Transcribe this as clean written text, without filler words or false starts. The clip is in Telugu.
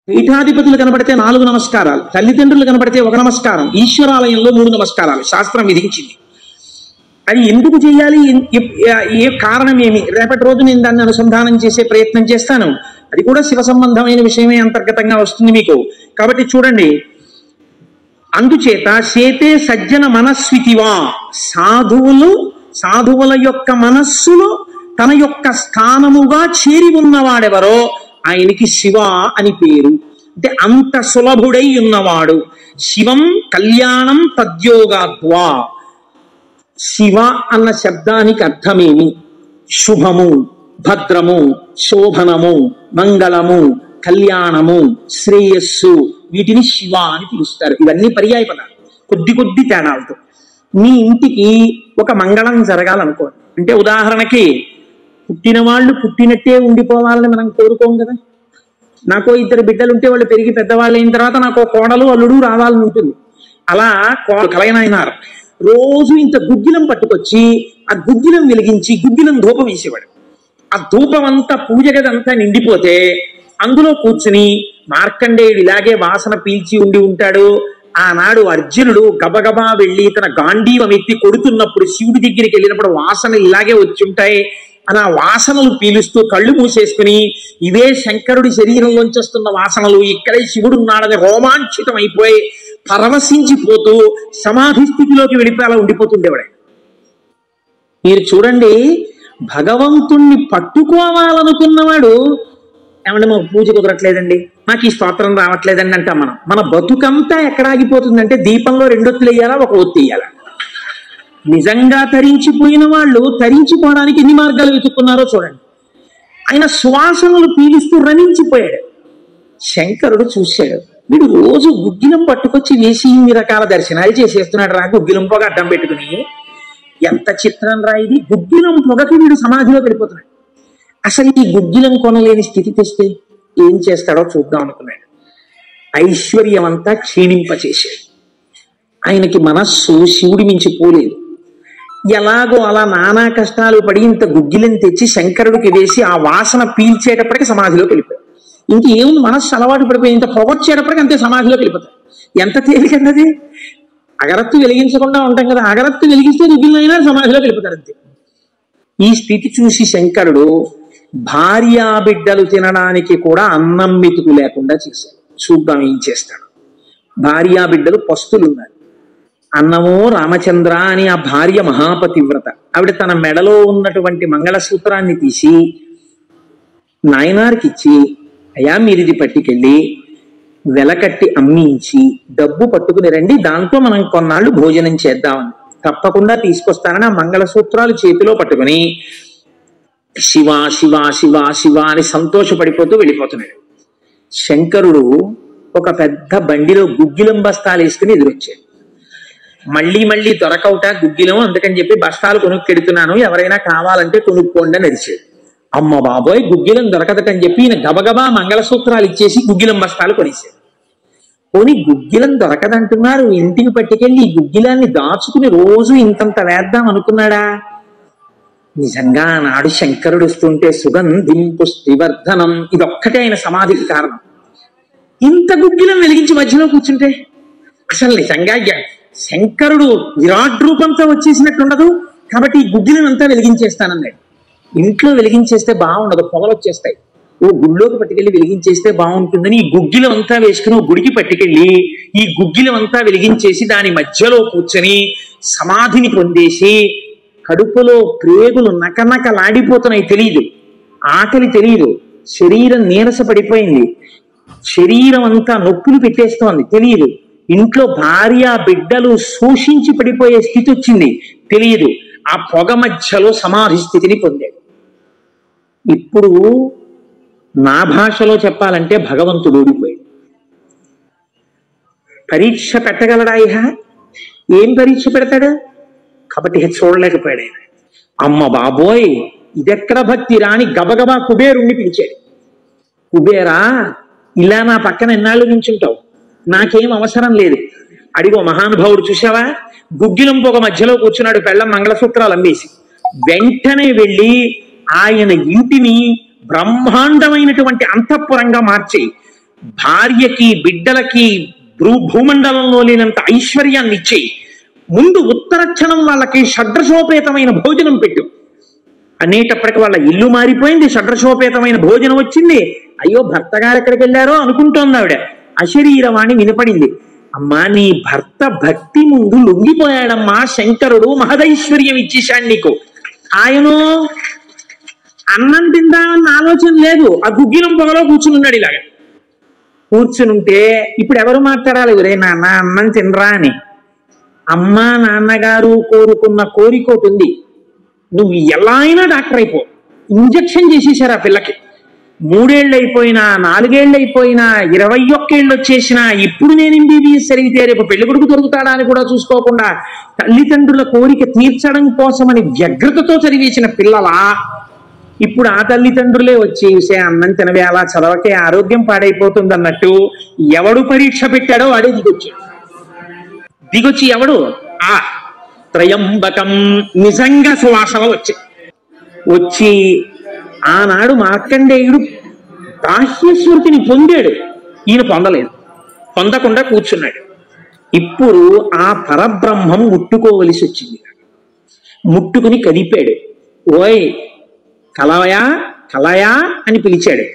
పీఠాధిపతులు కనబడితే 4 నమస్కారాలు, తల్లిదండ్రులు కనబడితే 1 నమస్కారం, ఈశ్వరాలయంలో 3 నమస్కారాలు శాస్త్రం విధించింది. అది ఎందుకు చేయాలి, ఏ కారణం ఏమి, రేపటి రోజు నేను దాన్ని అనుసంధానం చేసే ప్రయత్నం చేస్తాను. అది కూడా శివ సంబంధమైన విషయమే అంతర్గతంగా వస్తుంది మీకు. కాబట్టి చూడండి, అందుచేత చేతే సజ్జన మనస్వితివా, సాధువుల యొక్క మనస్సులో తన యొక్క స్థానముగా చేరి ఉన్నవాడెవరో ఆయనకి శివ అని పేరు. అంటే అంత సులభుడై ఉన్నవాడు. శివం కళ్యాణం తద్యోగాద్వా. శివ అన్న శబ్దానికి అర్థమేమి? శుభము, భద్రము, శోభనము, మంగళము, కళ్యాణము, శ్రేయస్సు, వీటిని శివ అని పిలుస్తారు. ఇవన్నీ పర్యాయ పదాలు, కొద్ది తేడాలతో. మీ ఇంటికి ఒక మంగళం జరగాలనుకోండి అంటే, ఉదాహరణకి పుట్టిన వాళ్ళు పుట్టినట్టే ఉండిపోవాలని మనం కోరుకోం కదా. నాకో 2 బిడ్డలు ఉంటే వాళ్ళు పెరిగి పెద్దవాళ్ళు అయిన తర్వాత నాకు కోడలు అల్లుడు రావాలని ఉంటుంది. అలా కలయనాయనారు రోజు ఇంత గుగ్గిలం పట్టుకొచ్చి ఆ గుగ్గిలం వెలిగించి గుగ్గిలం ధూపం వేసేవాడు. ఆ ధూపం అంతా పూజ గదంతా నిండిపోతే అందులో కూర్చుని మార్కండేయుడు ఇలాగే వాసన పీల్చి ఉండి ఉంటాడు. ఆనాడు అర్జునుడు గబగబా వెళ్ళి తన గాంధీవం ఎత్తి కొడుతున్నప్పుడు శివుడి దగ్గరికి వెళ్ళినప్పుడు వాసనలు ఇలాగే వచ్చి ఉంటాయి. అని ఆ వాసనలు పీలుస్తూ కళ్ళు మూసేసుకుని, ఇవే శంకరుడి శరీరంలోంచి వస్తున్న వాసనలు, ఇక్కడే శివుడు ఉన్నాడని రోమాంచితం అయిపోయి పరవశించిపోతూ సమాధి స్థితిలోకి వెళ్ళిపోయేలా ఉండిపోతుండేవాడు. మీరు చూడండి, భగవంతుణ్ణి పట్టుకోవాలనుకున్నవాడు ఏమంటే మాకు పూజ కుదరట్లేదండి, నాకు ఈ స్తోత్రం రావట్లేదండి అంటాం మనం. మన బతుకంతా ఎక్కడ ఆగిపోతుందంటే దీపంలో 2 ఒత్తులు వేయాలా, 1 ఒత్తి వేయాలా. నిజంగా తరించిపోయిన వాళ్ళు తరించిపోవడానికి ఎన్ని మార్గాలు వెతుక్కున్నారో చూడండి. ఆయన సువాసనలు పీలుస్తూ రణించిపోయాడు. శంకరుడు చూశాడు, వీడు రోజు గుగ్గిలం పట్టుకొచ్చి వేసి ఇన్ని రకాల దర్శనాలు చేసేస్తున్నాడు రా, గుగ్గిలం పొగ అడ్డం పెట్టుకుని. ఎంత చిత్రం రా ఇది, గుగ్గిలం పొగకి వీడు సమాధిలోకి వెళ్ళిపోతున్నాడు. అసలు ఈ గుగ్గిలం కొనలేని స్థితి తెస్తే ఏం చేస్తాడో చూద్దాం అనుకున్నాడు. ఐశ్వర్యం అంతా క్షీణింపచేశాడు. ఆయనకి మనస్సు శివుడి మించి పోలేదు. ఎలాగో అలా నానా కష్టాలు పడి ఇంత గుగ్గిలం తెచ్చి శంకరుడికి వేసి ఆ వాసన పీల్చేటప్పటికి సమాధిలోకి వెళ్ళిపోయాడు. ఇంకేముంది, మనస్సు అలవాటు పడిపోయి ఇంత పొగొచ్చేటప్పటికి అంతే సమాధిలోకి వెళ్ళిపోతాడు. ఎంత తేలికన్నది. అగరత్తు వెలిగించకుండా ఉంటాం కదా, అగరత్తు వెలిగిస్తే గుగ్గిలైనా సమాధిలోకి వెళ్ళిపోతాడు అంతే. ఈ స్థితి చూసి శంకరుడు భార్యా బిడ్డలు తినడానికి కూడా అన్నం మెతుకు లేకుండా చేశాడు. చూద్దాం ఏం చేస్తాడు. భార్యా బిడ్డలు పస్తులున్నారు. అన్నమో రామచంద్ర అని ఆ భార్య మహాపతివ్రత. ఆవిడ తన మెడలో ఉన్నటువంటి మంగళసూత్రాన్ని తీసి నాయనారికి ఇచ్చి, అయ్యా మీరు ఇది పట్టుకెళ్ళి వెలకట్టి అమ్మించి డబ్బు పట్టుకుని రండి, దాంతో మనం కొన్నాళ్ళు భోజనం చేద్దామని. తప్పకుండా తీసుకొస్తానని ఆ మంగళసూత్రాలు చేతిలో పట్టుకుని శివ శివ శివ శివ అని సంతోషపడిపోతూ వెళ్ళిపోతున్నాడు. శంకరుడు ఒక పెద్ద బండిలో గుగ్గిలం బస్తాలు వేసుకుని ఎదురొచ్చాడు. మళ్ళీ దొరకవుట గుగ్గిలం, అందుకని చెప్పి బస్తాలు కొనుక్కెడుతున్నాను, ఎవరైనా కావాలంటే కొనుక్కోండి అని అరిచాడు. అమ్మ బాబోయ్, గుగ్గిలం దొరకదటని చెప్పి ఈయన గబగబా మంగళసూత్రాలు ఇచ్చేసి గుగ్గిలం బస్తాలు కొనేశాడు. పోనీ గుగ్గిలం దొరకదంటున్నారు, ఇంటికి పట్టుకెళ్ళి ఈ గుగ్గిలాన్ని దాచుకుని రోజు ఇంతంత వేద్దాం అనుకున్నాడా? నిజంగా నాడు శంకరుడు వస్తుంటే సుగంధిం పుష్టివర్ధనం, ఇదొక్కటే ఆయన సమాధికి కారణం. ఇంత గుగ్గిలం వెలిగించి మధ్యలో కూర్చుంటే అసలు నిజంగా శంకరుడు విరాట్ రూపంతో వచ్చేసినట్టు ఉండదు. కాబట్టి ఈ గుగ్గిలం అంతా వెలిగించేస్తానన్నాడు. ఇంట్లో వెలిగించేస్తే బాగుండదు, పొగలు వచ్చేస్తాయి. ఓ గుళ్ళోకి పట్టుకెళ్ళి వెలిగించేస్తే బాగుంటుందని ఈ గుగ్గిలం అంతా వేసుకుని ఓ గుడికి పట్టుకెళ్ళి ఈ గుగ్గిలం అంతా వెలిగించేసి దాని మధ్యలో కూర్చొని సమాధిని పొందేసి, కడుపులో ప్రేగులు నకనకలాడిపోతున్నాయి, తెలియదు, ఆకలి తెలియదు, శరీరం నీరస పడిపోయింది, శరీరం అంతా నొప్పులు పెట్టేస్తోంది, తెలియదు, ఇంట్లో భార్య బిడ్డలు శోషించి పడిపోయే స్థితి వచ్చింది, తెలియదు. ఆ పొగ మధ్యలో సమాధి స్థితిని పొందాడు. ఇప్పుడు నా భాషలో చెప్పాలంటే భగవంతుడు ఓడిపోయాడు. పరీక్ష పెట్టగలడా? ఏం పరీక్ష పెడతాడు? కాబట్టి చూడలేకపోయాడు ఆయన. అమ్మ బాబోయ్, ఇదెక్కడ భక్తి రాని గబగబా కుబేరుణ్ణి పిలిచాడు. కుబేరా, ఇలా నా పక్కన ఎన్నాళ్ళు నించుంటావు, నాకేం అవసరం లేదు. అడిగో మహానుభావుడు చూసావా, గుగ్గిలం పొగ మధ్యలో కూర్చున్నాడు, పెళ్ళం మంగళసూత్రాలు అమ్మేసి. వెంటనే వెళ్ళి ఆయన ఇంటిని బ్రహ్మాండమైనటువంటి అంతఃపురంగా మార్చి భార్యకి బిడ్డలకి భూమండలంలో లేనంత ఐశ్వర్యాన్ని ఇచ్చేయి, ముందు ఉత్తర క్షణం వాళ్ళకి షడ్రసోపేతమైన భోజనం పెట్టు అనేటప్పటికి వాళ్ళ ఇల్లు మారిపోయింది, షడ్రసోపేతమైన భోజనం వచ్చింది. అయ్యో భర్త గారు ఎక్కడికి వెళ్ళారో అనుకుంటోంది ఆవిడ. అశరీరవాణి వినపడింది. అమ్మా నీ భర్త భక్తి ముందు లొంగిపోయాడమ్మా, శంకరుడు మహదైశ్వర్యం ఇచ్చేశాడు నీకు. ఆయనో అన్నం తిందామన్న ఆలోచన లేదు, ఆ గుగ్గిలం పొగలో కూర్చునున్నాడు. ఇలాగా కూర్చునుంటే ఇప్పుడు ఎవరు మాట్లాడాలి? ఒరే నాన్న అన్నం తినరా అని. అమ్మా నాన్నగారు కోరుకున్న కోరికోటి ఉంది, నువ్వు ఎలా అయినా డాక్టర్ అయిపో. ఇంజక్షన్ చేసేసారు ఆ పిల్లకి. 3 ఏళ్ళు అయిపోయినా, 4 ఏళ్ళు అయిపోయినా, 21 ఏళ్ళు వచ్చేసినా ఇప్పుడు నేను MBBS చదివితే రేపు పెళ్లి కొడుకు దొరుకుతాడా అని కూడా చూసుకోకుండా తల్లిదండ్రుల కోరిక తీర్చడం కోసమని వ్యగ్రతతో చదివేసిన పిల్లలా ఇప్పుడు ఆ తల్లిదండ్రులే వచ్చి అన్నం తినవే, అలా చదవకే ఆరోగ్యం పాడైపోతుంది అన్నట్టు ఎవడు పరీక్ష పెట్టాడో వాడే దిగొచ్చి ఎవడు ఆ త్రయంబకం నిజంగా సువాసన వచ్చి ఆనాడు మార్కండేయుడు బాహ్యస్మృతిని పొందాడు, ఈయన పొందలేదు, పొందకుండా కూర్చున్నాడు. ఇప్పుడు ఆ పరబ్రహ్మం ముట్టుకోవలసి వచ్చింది. ముట్టుకుని కదిపాడు. ఓయ్ కలయా కలయా అని పిలిచాడు.